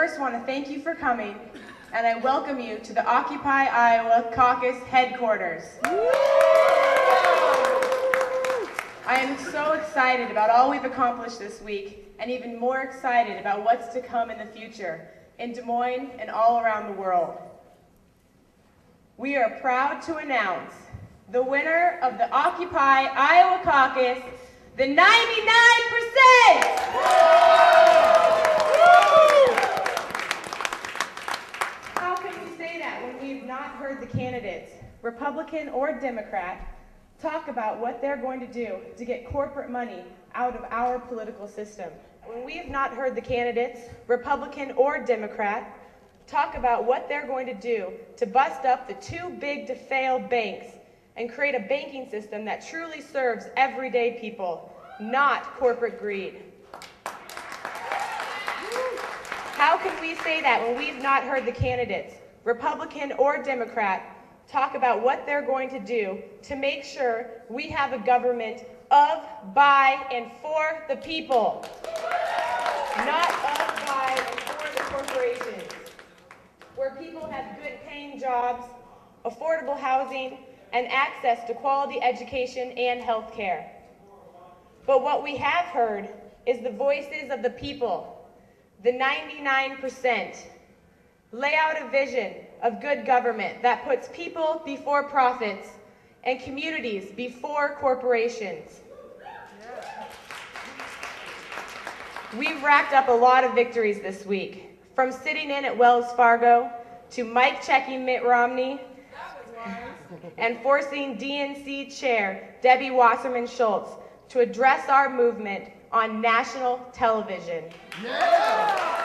first want to thank you for coming, and I welcome you to the Occupy Iowa Caucus headquarters. I am so excited about all we've accomplished this week, and even more excited about what's to come in the future in Des Moines and all around the world. We are proud to announce the winner of the Occupy Iowa Caucus, the 99%! How can we say that when we've not heard the candidates, Republican or Democrat, talk about what they're going to do to get corporate money out of our political system? When we have not heard the candidates, Republican or Democrat, talk about what they're going to do to bust up the too big to fail banks and create a banking system that truly serves everyday people, not corporate greed. How can we say that when we've not heard the candidates, Republican or Democrat, talk about what they're going to do to make sure we have a government of, by, and for the people, not of, by, and for the corporations, where people have good paying jobs, affordable housing, and access to quality education and health care. But what we have heard is the voices of the people, the 99%. Lay out a vision of good government that puts people before profits and communities before corporations. We've racked up a lot of victories this week, from sitting in at Wells Fargo to mic checking Mitt Romney and forcing DNC Chair Debbie Wasserman Schultz to address our movement on national television. Yeah.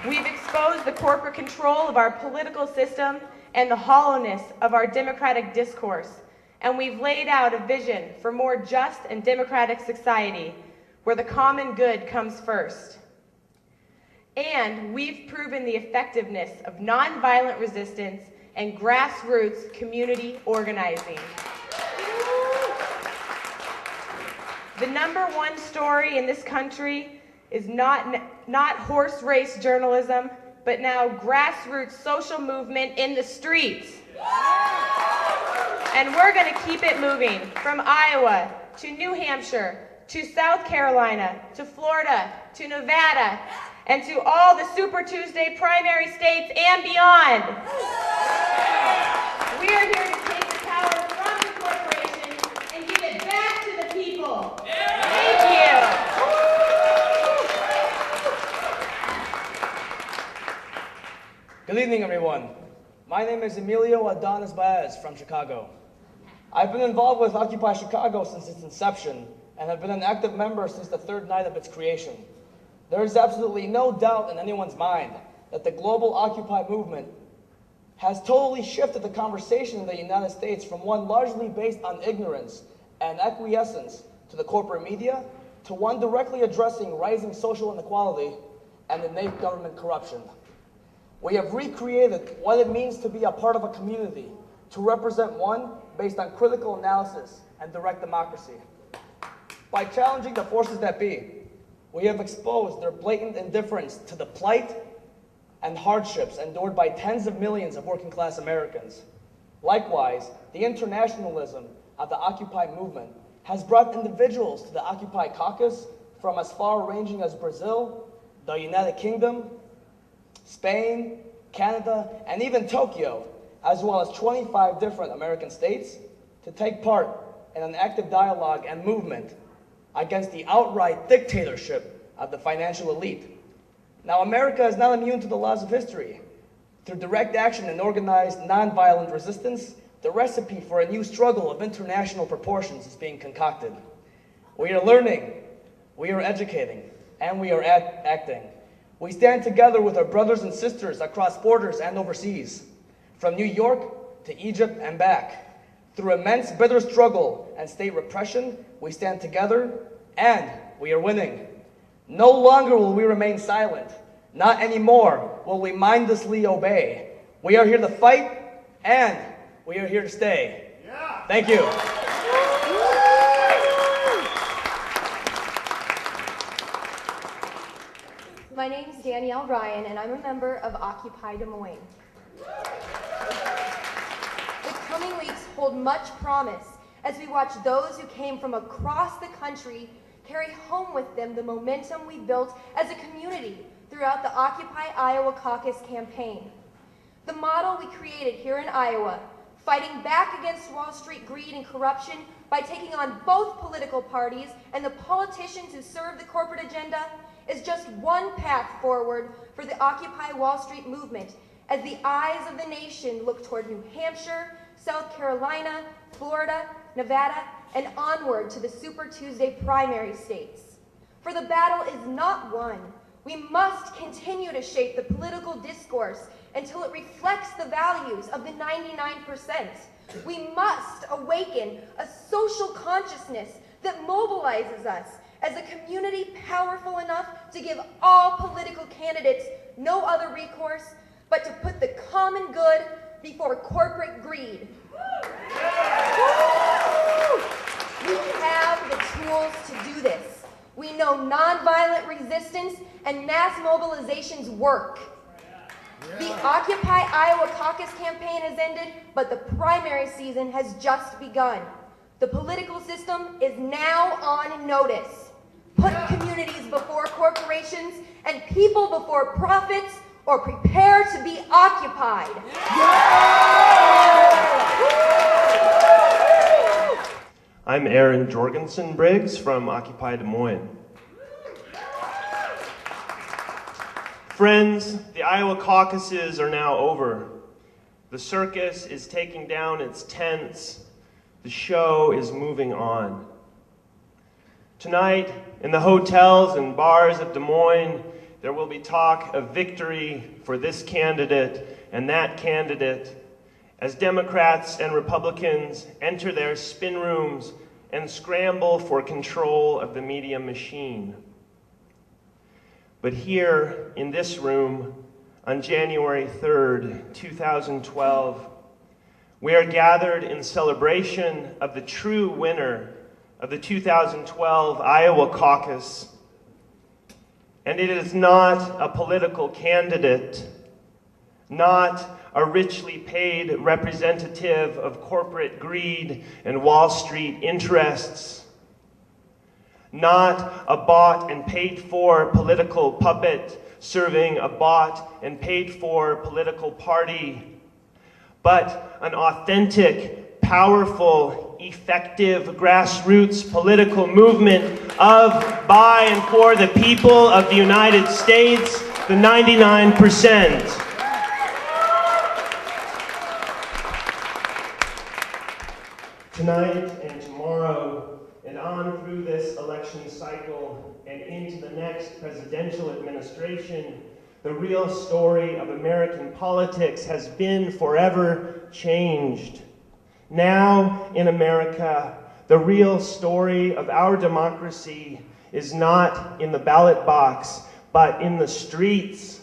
We've exposed the corporate control of our political system and the hollowness of our democratic discourse, and we've laid out a vision for more just and democratic society where the common good comes first. And we've proven the effectiveness of nonviolent resistance and grassroots community organizing. The #1 story in this country is not horse race journalism, but now grassroots social movement in the streets. And we're going to keep it moving from Iowa to New Hampshire to South Carolina to Florida to Nevada and to all the Super Tuesday primary states and beyond. We are here to take the power from the corporations and give it back to the people. Thank you. Good evening, everyone. My name is Emilio Adonis Baez from Chicago. I've been involved with Occupy Chicago since its inception and have been an active member since the third night of its creation. There is absolutely no doubt in anyone's mind that the global Occupy movement has totally shifted the conversation in the United States from one largely based on ignorance and acquiescence to the corporate media to one directly addressing rising social inequality and innate government corruption. We have recreated what it means to be a part of a community, to represent one based on critical analysis and direct democracy. By challenging the forces that be, we have exposed their blatant indifference to the plight and hardships endured by tens of millions of working class Americans. Likewise, the internationalism of the Occupy movement has brought individuals to the Occupy Caucus from as far-ranging as Brazil, the United Kingdom, Spain, Canada, and even Tokyo, as well as 25 different American states, to take part in an active dialogue and movement against the outright dictatorship of the financial elite. Now, America is not immune to the laws of history. Through direct action and organized nonviolent resistance, the recipe for a new struggle of international proportions is being concocted. We are learning, we are educating, and we are acting. We stand together with our brothers and sisters across borders and overseas, from New York to Egypt and back. Through immense bitter struggle and state repression, we stand together, and we are winning. No longer will we remain silent. Not anymore will we mindlessly obey. We are here to fight, and we are here to stay. Yeah. Thank you. My name is Danielle Ryan, and I'm a member of Occupy Des Moines. The coming weeks hold much promise as we watch those who came from across the country carry home with them the momentum we built as a community throughout the Occupy Iowa Caucus campaign. The model we created here in Iowa, fighting back against Wall Street greed and corruption by taking on both political parties and the politicians who serve the corporate agenda, is just one path forward for the Occupy Wall Street movement as the eyes of the nation look toward New Hampshire, South Carolina, Florida, Nevada, and onward to the Super Tuesday primary states. For the battle is not won. We must continue to shape the political discourse until it reflects the values of the 99%. We must awaken a social consciousness that mobilizes us as a community powerful enough to give all political candidates no other recourse but to put the common good before corporate greed. We have the tools to do this. We know nonviolent resistance and mass mobilizations work. The Occupy Iowa Caucus campaign has ended, but the primary season has just begun. The political system is now on notice. Put communities before corporations and people before profits, or prepare to be occupied. I'm Aaron Jorgensen Briggs from Occupy Des Moines. Friends, the Iowa caucuses are now over. The circus is taking down its tents. The show is moving on. Tonight, in the hotels and bars of Des Moines, there will be talk of victory for this candidate and that candidate as Democrats and Republicans enter their spin rooms and scramble for control of the media machine. But here in this room, on January 3rd, 2012, we are gathered in celebration of the true winner of the 2012 Iowa caucus. And it is not a political candidate, not a richly paid representative of corporate greed and Wall Street interests, not a bought and paid for political puppet serving a bought and paid for political party, but an authentic, powerful, effective grassroots political movement of, by, and for the people of the United States, the 99%. Tonight and tomorrow, and on through this election cycle and into the next presidential administration, the real story of American politics has been forever changed. Now in America, the real story of our democracy is not in the ballot box, but in the streets,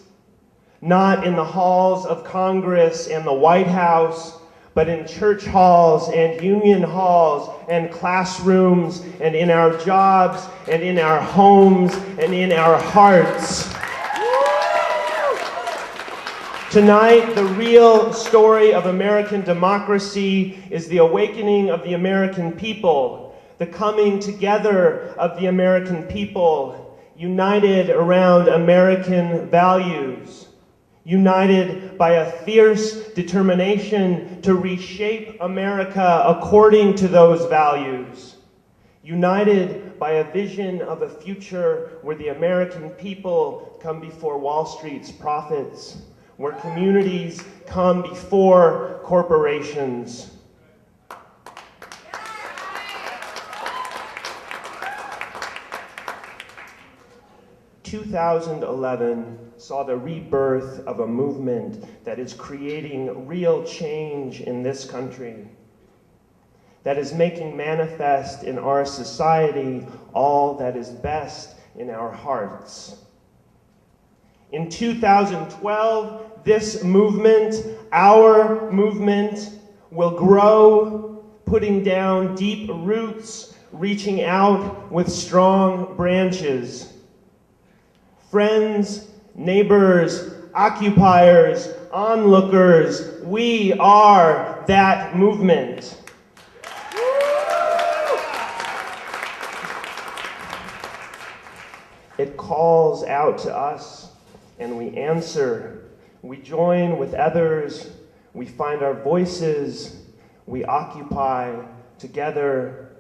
not in the halls of Congress and the White House, but in church halls and union halls and classrooms and in our jobs and in our homes and in our hearts. Tonight, the real story of American democracy is the awakening of the American people, the coming together of the American people, united around American values, united by a fierce determination to reshape America according to those values, united by a vision of a future where the American people come before Wall Street's profits, where communities come before corporations. In 2011 saw the rebirth of a movement that is creating real change in this country, that is making manifest in our society all that is best in our hearts. In 2012, this movement, our movement, will grow, putting down deep roots, reaching out with strong branches. Friends, neighbors, occupiers, onlookers, we are that movement. It calls out to us, and we answer. We join with others. We find our voices. We occupy together,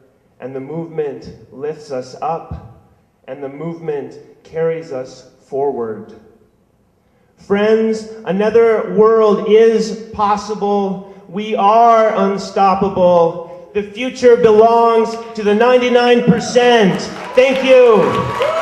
and the movement lifts us up, and the movement carries us forward. Friends, another world is possible. We are unstoppable. The future belongs to the 99%. Thank you.